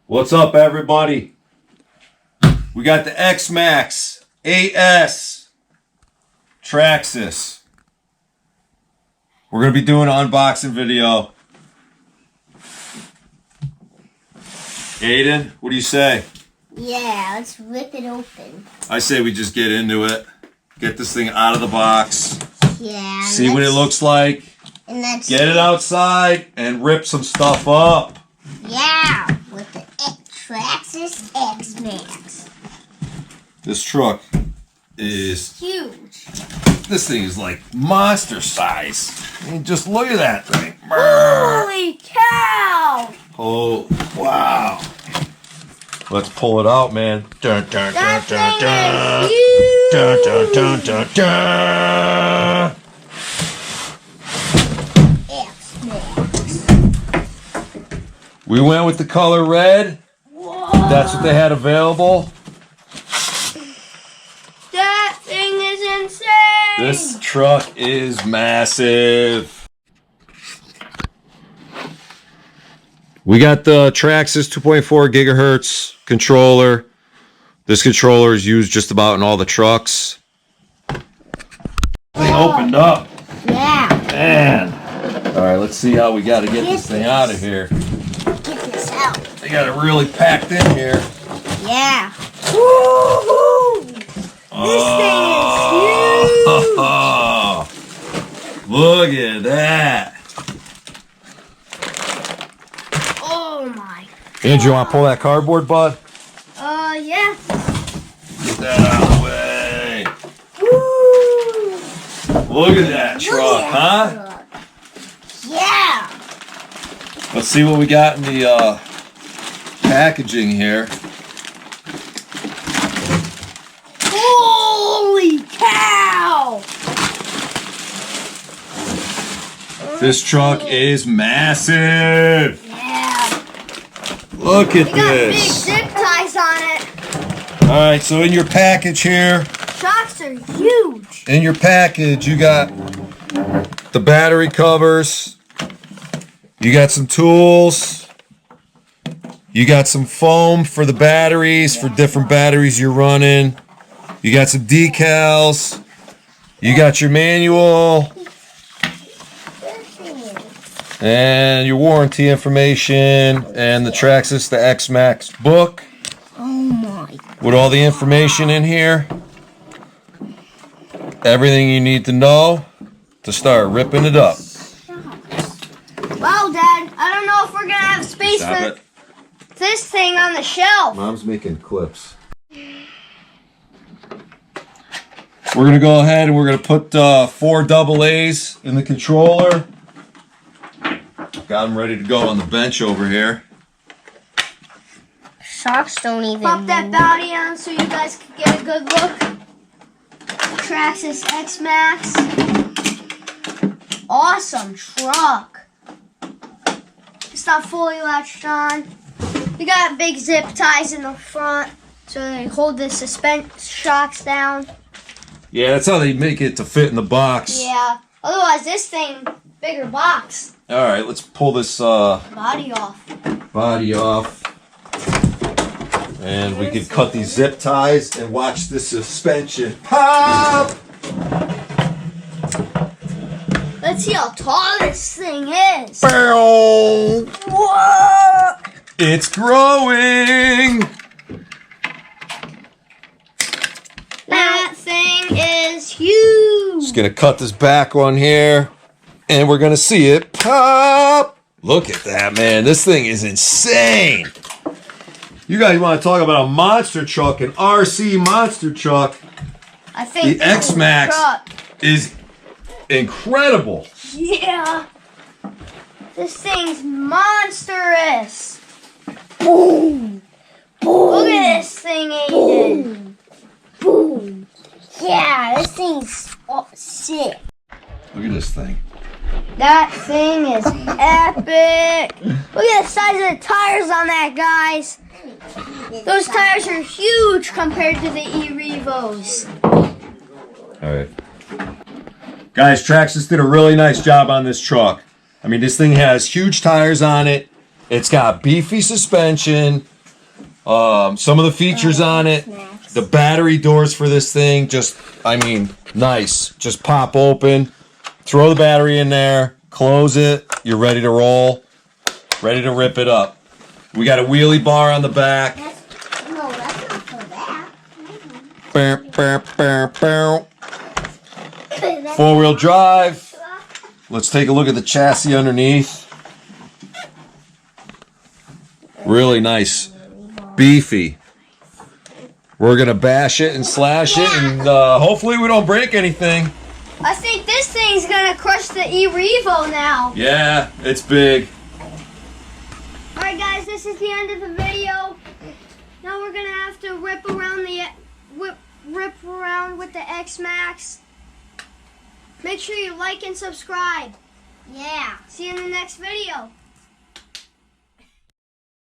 What's up, everybody? We got the X-Maxx AS Traxxas. We're going to be doing an unboxing video. Aiden, what do you say? Yeah, let's rip it open. I say we just get into it. Get this thing out of the box. Yeah. See what it looks like. And that's Get it outside and rip some stuff up. Yeah, with the Traxxas X-Maxx. This truck is Huge. This thing is like monster size. I mean, just look at that thing. Holy cow! Oh, wow. Let's pull it out, man. Dun, dun, dun, dun, dun. Dun, dun, dun, dun, dun. X-Maxx. We went with the color red. Whoa. That's what they had available. That thing is insane! This truck is massive. We got the Traxxas 2.4 gigahertz controller. This controller is used just about in all the trucks. They opened up. Yeah. Man. All right, let's see how we got to get this thing out of here. Get this out. They got it really packed in here. Yeah. Woo-hoo! This thing is huge! Look at that. Oh my. Andrew, you want to pull that cardboard, bud? Yeah. Get that out of the way. Woo! Look at that truck, huh? Yeah. Let's see what we got in the packaging here. Holy cow! This truck is massive. Yeah. Look at It got big this. zip ties on it. All right, so in your package here, Shocks are huge. in your package, you got the battery covers. You got some tools. You got some foam for the batteries, for different batteries you're running. You got some decals. You got your manual and your warranty information and the Traxxas, the X-Maxx book Oh my. with all the information in here. Everything you need to know to start ripping it up. Well, Dad, I don't know if we're gonna have space for this thing on the shelf. Mom's making clips. We're going to go ahead and we're going to put 4 AA's in the controller. Got them ready to go on the bench over here. Shocks don't even pop that body on so you guys can get a good look. Traxxas X-Maxx. Awesome truck. It's not fully latched on. You got big zip ties in the front so they hold the suspension shocks down. Yeah, that's how they make it to fit in the box. Yeah. Otherwise, this thing, bigger box. All right, let's pull this Body off. body off. And we could cut these zip ties and watch the suspension pop. Let's see how tall this thing is. Bow. Whoa! It's growing. That thing is huge. Just gonna cut this back one here, and we're gonna see it pop. Look at that, man. This thing is insane. You guys want to talk about a monster truck, an RC monster truck? I think The X-Maxx is incredible. Yeah. This thing's monstrous. Boom. Boom. Look at this thing, Aiden. Boom. Yeah, this thing's sick. Look at this thing. That thing is epic. Look at the size of the tires on that, guys. Those tires are huge compared to the E-Revos. All right. Guys, Traxxas did a really nice job on this truck. I mean, this thing has huge tires on it. It's got beefy suspension. Some of the features on it, the battery doors for this thing, just, I mean, nice. Just pop open, throw the battery in there, close it, you're ready to roll, ready to rip it up. We got a wheelie bar on the back. No, that's not for that. Four-wheel drive. Let's take a look at the chassis underneath. Really nice. Beefy. We're going to bash it and slash it, and hopefully we don't break anything. I think this thing's going to crush the e-Revo now. Yeah, it's big. Alright guys, this is the end of the video. Now we're going to have to rip around with the X-Maxx. Make sure you like and subscribe. Yeah. See you in the next video.